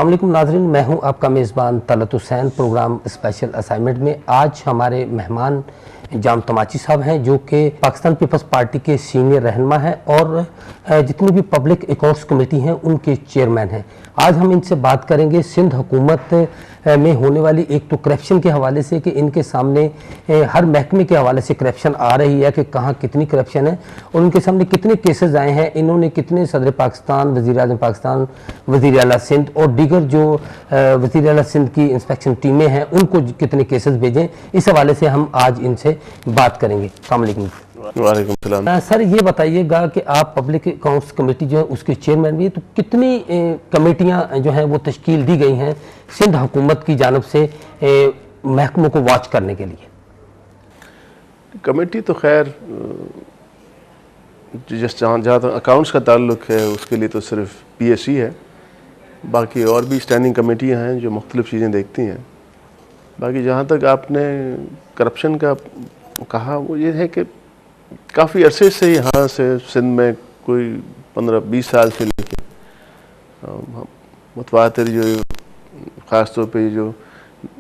अस्सलाम नाज़रीन, मैं हूं आपका मेज़बान Talat Hussain. Program special assignment में आज हमारे मेहमान जाम तमाची साहब हैं, जो कि पाकिस्तान पीपल्स पार्टी के सीनियर रहनुमा हैं और जितनी भी पब्लिक अकाउंट्स कमेटी हैं उनके चेयरमैन हैं। आज हम इनसे बात करेंगे सिंध हुकूमत में होने वाली एक तो करप्शन के हवाले से कि इनके सामने हर महकमे के हवाले से करप्शन आ रही है कि कहाँ कितनी करप्शन है और उनके सामने कितने केसेस आए हैं, इन्होंने कितने सदर पाकिस्तान, वज़ीर आज़म पाकिस्तान, वज़ीर आला सिंध और दीगर जो वज़ीर आला सिंध की इंस्पेक्शन टीमें हैं उनको कितने केसेस भेजें, इस हवाले से हम आज इनसे बात करेंगे। अस्सलाम वालेकुम। वालेकुम सलाम। सर ये बताइएगा कि आप पब्लिक अकाउंट्स कमेटी जो है उसके चेयरमैन भी है, तो कितनी कमेटियां जो हैं वो तश्कील दी गई हैं सिंध हुकूमत की जानब से महकमों को वॉच करने के लिए? कमेटी तो खैर जहाँ तक अकाउंट्स का ताल्लुक है उसके लिए तो सिर्फ PSC है, बाकी और भी स्टैंडिंग कमेटियाँ हैं जो मुख्तलिफ चीज़ें देखती हैं। बाकी जहाँ तक आपने करप्शन का कहा वो ये है कि काफ़ी अरसे से यहाँ से सिंध में कोई 15-20 साल से लेके मुतवातिर जो ख़ास तौर पे जो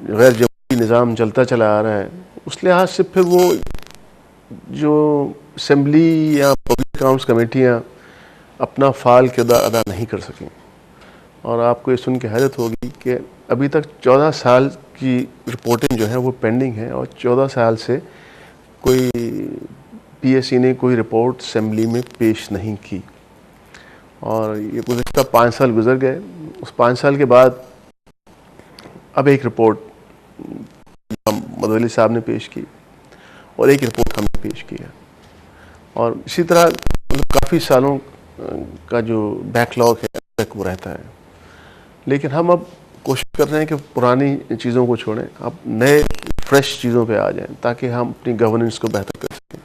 गैर जमहूरी निज़ाम चलता चला आ रहा है, उस लिहाज से फिर वो जो असेंबली या पब्लिक अकाउंट्स कमेटियाँ अपना फ़ाल किरदार अदा नहीं कर सकें। और आपको ये सुन के हैरत होगी कि अभी तक 14 साल की रिपोर्टिंग जो है वो पेंडिंग है और 14 साल से कोई PSC ने कोई रिपोर्ट असेंबली में पेश नहीं की। और ये गुज़श्ता 5 साल गुजर गए। उस 5 साल के बाद अब एक रिपोर्ट मदवली साहब ने पेश की और एक रिपोर्ट हमने पेश की है। और इसी तरह काफ़ी सालों का जो बैकलॉग है वो रहता है। लेकिन हम अब कोशिश कर रहे हैं कि पुरानी चीज़ों को छोड़ें, अब नए फ्रेश चीज़ों पे आ जाएं ताकि हम अपनी गवर्नेंस को बेहतर कर सकें।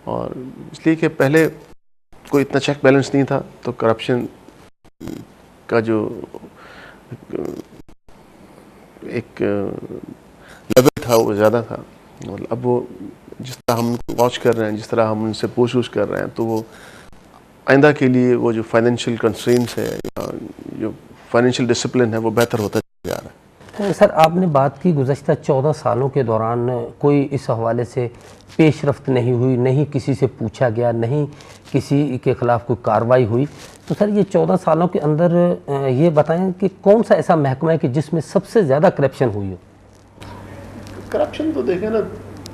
और इसलिए कि पहले कोई इतना चेक बैलेंस नहीं था तो करप्शन का जो एक लेवल था वो ज़्यादा था। और अब वो जिस तरह हम वॉच कर रहे हैं, जिस तरह हम उनसे पूछ कर रहे हैं, तो वो आइंदा के लिए वो जो फाइनेंशियल कंस्ट्रेंट्स है या जो फाइनेंशियल डिसिप्लिन है वो बेहतर होता जा रहा है। सर आपने बात की गुज़श्ता 14 सालों के दौरान कोई इस हवाले से पेशरफ्त नहीं हुई, नहीं किसी से पूछा गया, नहीं किसी के ख़िलाफ़ कोई कार्रवाई हुई। तो सर ये 14 सालों के अंदर ये बताएं कि कौन सा ऐसा महकमा है कि जिसमें सबसे ज़्यादा करप्शन हुई हो? करप्शन तो देखें ना,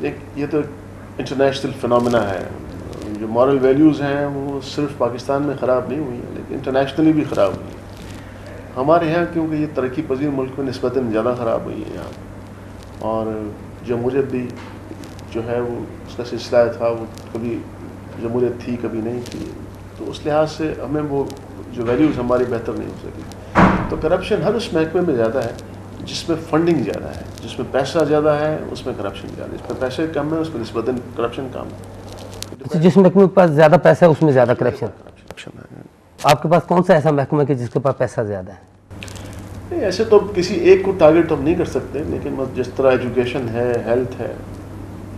एक ये तो इंटरनेशनल फिनोमेना है। जो मॉरल वैल्यूज़ हैं वो सिर्फ पाकिस्तान में ख़राब नहीं हुई हैं लेकिन इंटरनेशनली भी ख़राब हुई हैं। हमारे यहाँ क्योंकि ये तरक्की पजीर मुल्क में निस्बतन ज़्यादा ख़राब हुई है यहाँ, और जमहूरियत भी जो है वो उसका सिलसिला था, वो कभी जमहूरियत थी कभी नहीं थी। तो उस लिहाज से हमें वो जो वैल्यूज़ हमारी बेहतर नहीं हो सकी। तो करप्शन हर उस महकमे में ज़्यादा है जिसमें फंडिंग ज़्यादा है, जिसमें पैसा ज़्यादा है उसमें करप्शन ज़्यादा है, जिसमें पैसे कम है उसमें निस्बतन करप्शन कम है। जिस महकमे के पास ज़्यादा पैसा है उसमें ज़्यादा करप्शन है। आपके पास कौन सा ऐसा महकमा है कि जिसके पास पैसा ज़्यादा है? नहीं, ऐसे तो किसी एक को टारगेट तो हम नहीं कर सकते, लेकिन जिस तरह एजुकेशन है, हेल्थ है,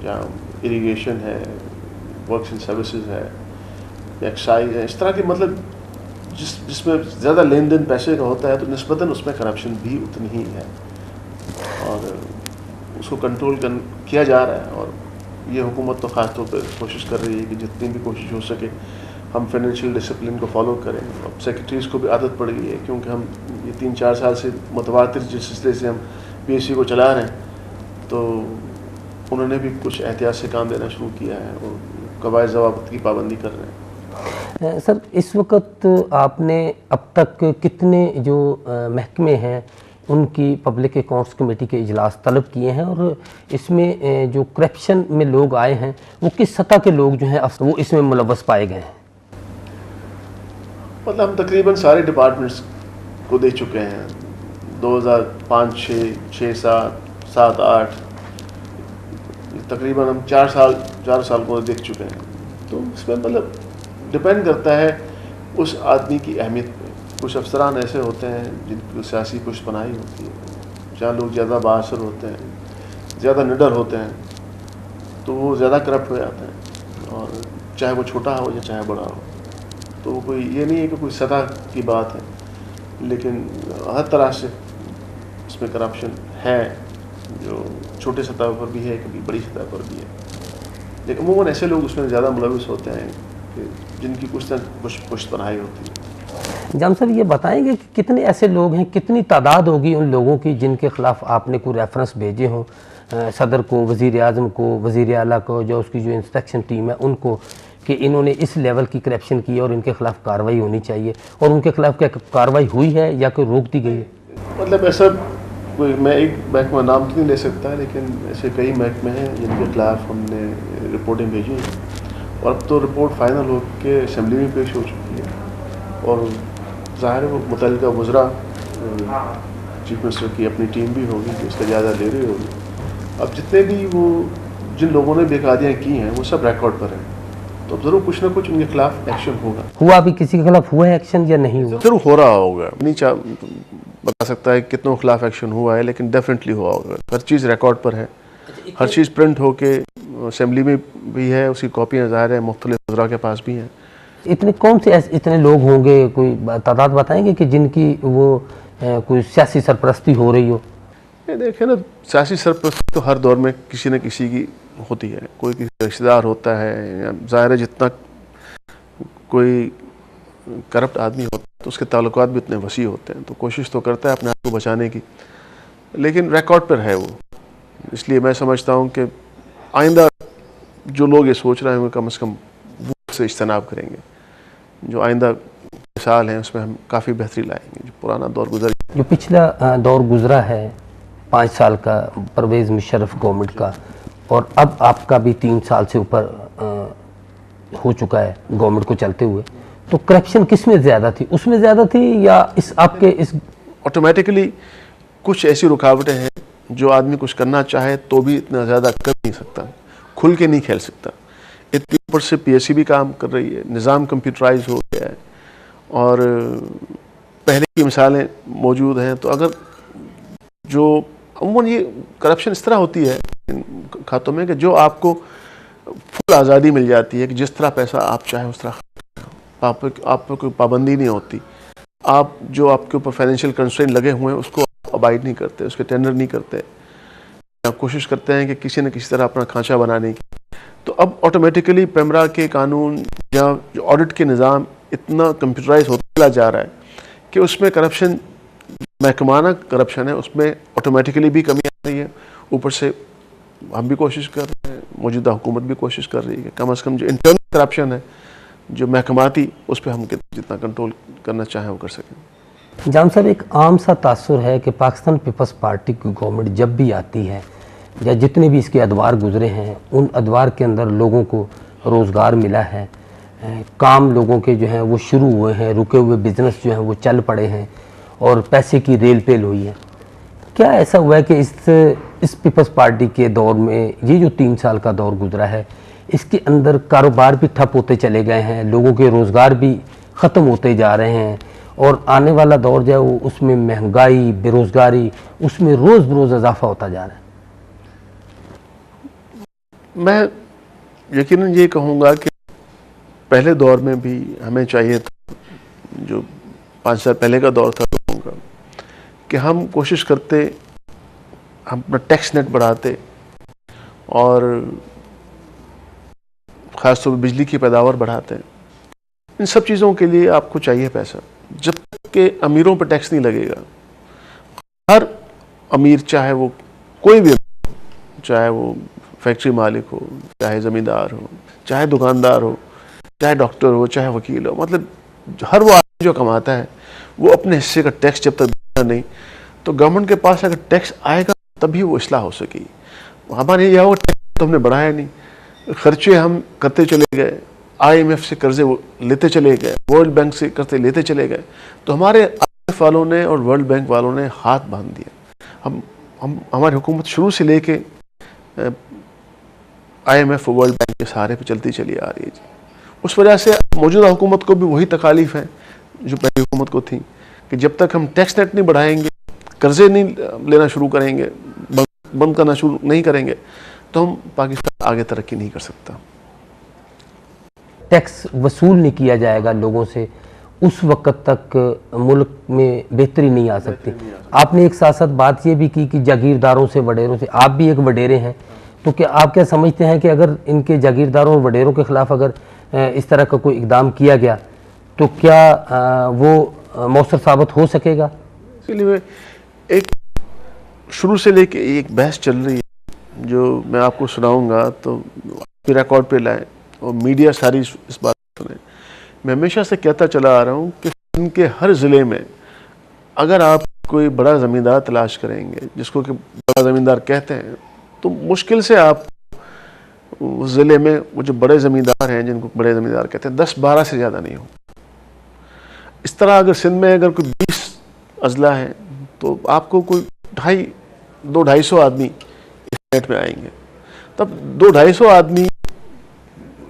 जहाँ इरिगेशन है, वर्क्स एंड सर्विसेज है, एक्साइज है, इस तरह की मतलब जिसमें ज़्यादा लेन देन पैसे का होता है तो निस्बतन उसमें करप्शन भी उतनी ही है और उसको कंट्रोल किया जा रहा है। और ये हुकूमत तो ख़ास तौर पर कोशिश कर रही है कि जितनी भी कोशिश हो सके हम फाइनेंशियल डिसिप्लिन को फॉलो करें। अब सेक्रेटरीज़ को भी आदत पड़ गई है क्योंकि हम ये 3-4 साल से मुतवातिर जिस सिलसिले से हम PSC को चला रहे हैं तो उन्होंने भी कुछ एहतियात से काम देना शुरू किया है और कवायद ज़वाबित की पाबंदी कर रहे हैं। सर इस वक्त आपने अब तक कितने जो महकमे हैं उनकी पब्लिक अकाउंट्स कमेटी के इजलास तलब किए हैं और इसमें जो करप्शन में लोग आए हैं वो किस सतह के लोग जो हैं वो इसमें मुलव्वस पाए गए हैं? मतलब हम तकरीबन सारे डिपार्टमेंट्स को देख चुके हैं। 2005, 6, 7, 8 तकरीबन हम 4 साल को देख चुके हैं। तो इसमें मतलब डिपेंड करता है उस आदमी की अहमियत पे। कुछ अफसरान ऐसे होते हैं जिनकी सियासी पुष्पनाही होती है, जहाँ लोग ज़्यादा बाअसर होते हैं, ज़्यादा निडर होते हैं, तो वो ज़्यादा करप्ट हो जाते हैं। और चाहे वो छोटा हो या चाहे बड़ा हो, तो कोई ये नहीं है कि कोई सतह की बात है। لیکن ہر طرح سے اس میں کرپشن ہے، جو چھوٹے سطح پر بھی ہے، کبھی بڑی سطح پر بھی ہے، لیکن عموماً ایسے لوگ اس میں زیادہ ملوث ہوتے ہیں کہ جن کی کچھ نہ کچھ پشت پناہی ہوتی ہے۔ جام صاحب یہ بتائیں گے کہ کتنے ایسے لوگ ہیں، کتنی تعداد ہوگی ان لوگوں کی جن کے خلاف آپ نے کوئی ریفرنس بھیجے ہوں صدر کو، وزیر اعظم کو، وزیر اعلیٰ کو، جو اس کی جو انسپیکشن ٹیم ہے ان کو، کہ انہوں نے اس لیول کی کرپشن کی ہے اور ان کے خلاف کارروائی ہونی چاہیے، اور ان کے خلاف کیا کارروائی ہوئی ہے یا کوئی روک دی گئی ہے؟ مطلب ایسا کوئی میں ایک محکمہ نام تو نہیں لے سکتا، لیکن ایسے کئی محکمے ہیں جن کے خلاف ہم نے رپورٹیں بھیجی ہیں، اور اب تو رپورٹ فائنل ہو کے اسمبلی میں پیش ہو چکی ہے، اور ظاہر ہے وہ متعلقہ وزراء، چیف منسٹر کی اپنی ٹیم بھی ہوگی جو اس کا جائزہ لے رہی ہوگی۔ اب جتنے بھی وہ جن لوگوں نے بے قاعدیاں کی ہیں وہ سب ریکارڈ پر ہیں، تو اب ضرور کچھ نہ کچھ ان کے خلاف ایکشن ہوگا۔ ہوا ابھی کسی کے خلاف ہوا ہے ایکشن یا نہیں ہوا؟ ضرور ہو رہا ہوگا، نہیں بتا سکتا ہے کتنوں کے خلاف ایکشن ہوا ہے، لیکن ڈیفینیٹلی ہوا ہوگا۔ ہر چیز ریکارڈ پر ہے، ہر چیز پرنٹ ہو کے اسمبلی میں بھی ہے، اس کی کاپیاں ظاہر ہے مختلف وزراء کے پاس بھی ہیں۔ اتنے کون سے اتنے لوگ ہوں گے، کوئی تعداد بتائیں گے کہ جن کی وہ کوئی سیاسی سرپرستی ہو رہی ہو؟ دیکھیں نا، سیاسی سرپرستی تو ہر دور میں کسی نہ کسی کی ہوتی ہے، کوئی کسی رشتہ دار ہوتا ہے، ظاہر ہے جتنا کوئی کرپٹ آدمی ہوتا ہے تو اس کے تعلقات بھی اتنے وسیع ہوتے ہیں، تو کوشش تو کرتا ہے اپنے آپ کو بچانے کی، لیکن ریکارڈ پر ہے وہ۔ اس لیے میں سمجھتا ہوں کہ آئندہ جو لوگ یہ سوچ رہے ہیں وہ کم از کم وہ سے اجتناب کریں گے۔ جو آئندہ سال ہیں اس میں ہم کافی بہتری لائیں گے۔ جو پرانا دور گزر، جو پچھلا دور گزرا ہے 5 سال کا پرویز مشرف گورنمنٹ کا، اور اب آپ کا بھی 3 سال سے اوپر ہو چکا ہے گورنمنٹ کو چلتے ہوئے، تو کرپشن کس میں زیادہ تھی؟ اس میں زیادہ تھی یا اس آپ کے اس آٹومیٹکلی کچھ ایسی رکاوٹیں ہیں جو آدمی کچھ کرنا چاہے تو بھی اتنا زیادہ کر نہیں سکتا، کھل کے نہیں کھیل سکتا۔ اتنی اوپر سے پی ایس سی بھی کام کر رہی ہے، نظام کمپیوٹرائز ہو گیا ہے، اور پہلے کی مثالیں موجود ہیں۔ تو اگر جو عموماً یہ کرپشن اس طرح ہوتی ہے ان کھاتوں میں کہ جو آپ کو فل آزادی مل جاتی ہے کہ جس طرح پیسہ آپ چاہیں اس طرح آپ پہ کوئی پابندی نہیں ہوتی، آپ جو آپ کے اوپر فائنینشیل کنسٹرین لگے ہوئے ہیں اس کو ابائڈ نہیں کرتے، اس کے ٹینڈر نہیں کرتے، کوشش کرتے ہیں کہ کسی نہ کسی طرح اپنا کھانچہ بنانے کی۔ تو اب آٹومیٹکلی پیمرا کے قانون یا جو آڈٹ کے نظام اتنا کمپیوٹرائز ہوتا چلا جا رہا ہے کہ اس میں کرپشن، محکمانہ کرپشن ہے، اس میں آٹومیٹکلی بھی کمی آ رہی ہے۔ اوپر سے ہم بھی کوشش کر رہے ہیں، موجودہ حکومت بھی کوشش کر رہی ہے کہ کم از کم جو انٹرنل کرپشن ہے، جو محکماتی، اس پہ ہم جتنا کنٹرول کرنا چاہیں وہ کر سکیں۔ جام صاحب ایک عام سا تاثر ہے کہ پاکستان پیپلز پارٹی کی گورنمنٹ جب بھی آتی ہے یا جتنے بھی اس کے ادوار گزرے ہیں ان ادوار کے اندر لوگوں کو روزگار ملا ہے، کام لوگوں کے جو ہیں وہ شروع ہوئے ہیں، رکے ہوئے بزنس جو ہیں وہ چل پڑے ہیں، اور پیسے کی ریل پیل ہوئی ہے۔ کیا ایسا ہوا ہے کہ اس پیپلز پارٹی کے دور میں یہ جو 3 سال کا دور گزرا ہے اس کے اندر کاروبار بھی ٹھپ ہوتے چلے گئے ہیں، لوگوں کے روزگار بھی ختم ہوتے جا رہے ہیں، اور آنے والا دور جو ہے وہ اس میں مہنگائی، بے روزگاری، اس میں روز بروز اضافہ ہوتا جا رہا ہے؟ میں یقیناً یہ کہوں گا کہ پہلے دور میں بھی ہمیں چاہیے تھا، جو 5 سال پہلے کا دور تھا لوگوں کا، کہ ہم کوشش کرتے، ہم اپنا ٹیکس نیٹ بڑھاتے، اور خاص طور پر بجلی کی پیداوار بڑھاتے ہیں۔ ان سب چیزوں کے لیے آپ کو چاہیے پیسہ۔ جب تک کہ امیروں پہ ٹیکس نہیں لگے گا، ہر امیر چاہے وہ کوئی بھی، چاہے وہ فیکٹری مالک ہو، چاہے زمیندار ہو، چاہے دکاندار ہو، چاہے ڈاکٹر ہو، چاہے وکیل ہو، مطلب ہر وہ آدمی جو کماتا ہے وہ اپنے حصے کا ٹیکس جب تک دیتا نہیں، تو گورنمنٹ کے پاس اگر ٹیکس آئے گا تبھی وہ اصلاح ہو سکے گی۔ ہمارے یہ ہوگا ٹیکس تو ہم نے بڑھایا نہیں، خرچے ہم کرتے چلے گئے، آئی ایم ایف سے قرضے لیتے چلے گئے، ورلڈ بینک سے قرضے لیتے چلے گئے، تو ہمارے آئی ایم ایف والوں نے اور ورلڈ بینک والوں نے ہاتھ باندھ دیا۔ ہماری حکومت شروع سے لے کے آئی ایم ایف اور ورلڈ بینک کے سہارے پہ چلتی چلی آ رہی ہے جی۔ اس وجہ سے موجودہ حکومت کو بھی وہی تکالیف ہیں جو پہلی حکومت کو تھیں، کہ جب تک ہم ٹیکس نیٹ نہیں بڑھائیں گے، قرضے نہیں لینا شروع کریں گے، بند کرنا شروع نہیں کریں گے، تو ہم پاکستان آگے ترقی نہیں کر سکتا۔ ٹیکس وصول نہیں کیا جائے گا لوگوں سے، उस वक्त तक मुल्क में बेहतरी नहीं आ सकती। आपने एक साथ साथ बात ये भी की कि जागीरदारों से, वडेरों से, आप भी एक वडेरे हैं, तो क्या आप क्या समझते हैं कि अगर इनके जागीरदारों और वडेरों के ख़िलाफ़ अगर इस तरह का कोई इक़दाम किया गया तो क्या वो मौसर साबित हो सकेगा? इसलिए एक शुरू से लेके एक बहस चल रही है जो मैं आपको सुनाऊंगा, तो रिकॉर्ड पे लाएं और मीडिया सारी इस बात को सुने। मैं हमेशा से कहता चला आ रहा हूँ कि इनके हर ज़िले में अगर आप कोई बड़ा ज़मींदार तलाश करेंगे, जिसको कि बड़ा ज़मींदार कहते हैं, तो मुश्किल से आप उस ज़िले में वो जो बड़े ज़मींदार हैं, जिनको बड़े ज़मींदार कहते हैं, 10-12 से ज़्यादा नहीं हो। इस तरह अगर सिंध में अगर कोई 20 अजला हैं तो आपको कोई 200-250 आदमी इस नेट में आएंगे। तब 200-250 आदमी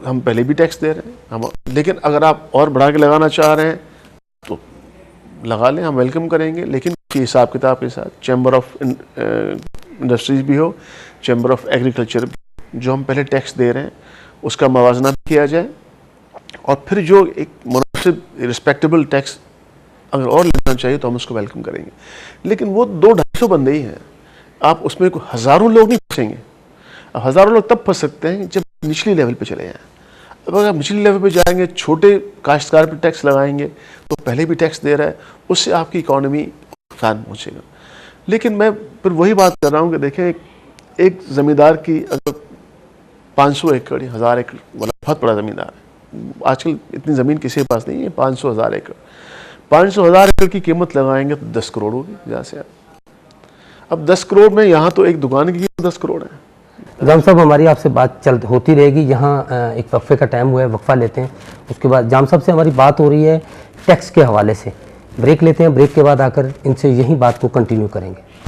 हम पहले भी टैक्स दे रहे हैं हम, लेकिन अगर आप और बढ़ा के लगाना चाह रहे हैं तो लगा लें, हम वेलकम करेंगे, लेकिन हिसाब किताब के साथ। चैम्बर ऑफ इंडस्ट्रीज भी हो, चैम्बर ऑफ एग्रीकल्चर भी, जो हम पहले टैक्स दे रहे हैं उसका मवाजना भी किया जाए, और फिर जो एक मुनासिब रिस्पेक्टेबल टैक्स अगर और लेना चाहिए तो हम उसको वेलकम करेंगे। लेकिन वो 200-250 बंदे ही हैं, आप उसमें कोई हज़ारों लोग नहीं फंसेंगे। अब हज़ारों लोग तब फंस सकते हैं जब निचली लेवल पे चले जाएं। अब अगर निचली लेवल पे जाएंगे, छोटे काश्तकार पे टैक्स लगाएंगे तो पहले भी टैक्स दे रहा है, उससे आपकी इकॉनमी नुकसान पहुँचेगा। लेकिन मैं फिर वही बात कर रहा हूँ कि देखें, एक ज़मींदार की अगर 500 एकड़ या 1000 एकड़ वाला बहुत बड़ा ज़मींदार है, आजकल इतनी ज़मीन किसी के पास नहीं है, 500-1000 एकड़, 500-1000 एकड़ की कीमत लगाएंगे तो 10 करोड़ होगी जहाँ से। अब 10 करोड़ में यहाँ तो एक दुकान की कीमत 10 करोड़ है। जाम साहब, हमारी आपसे बात होती रहेगी। यहाँ एक वक्फे का टाइम हुआ है, वक्फा लेते हैं, उसके बाद जाम साहब से हमारी बात हो रही है टैक्स के हवाले से। ब्रेक लेते हैं, ब्रेक के बाद आकर इनसे यही बात को कंटिन्यू करेंगे।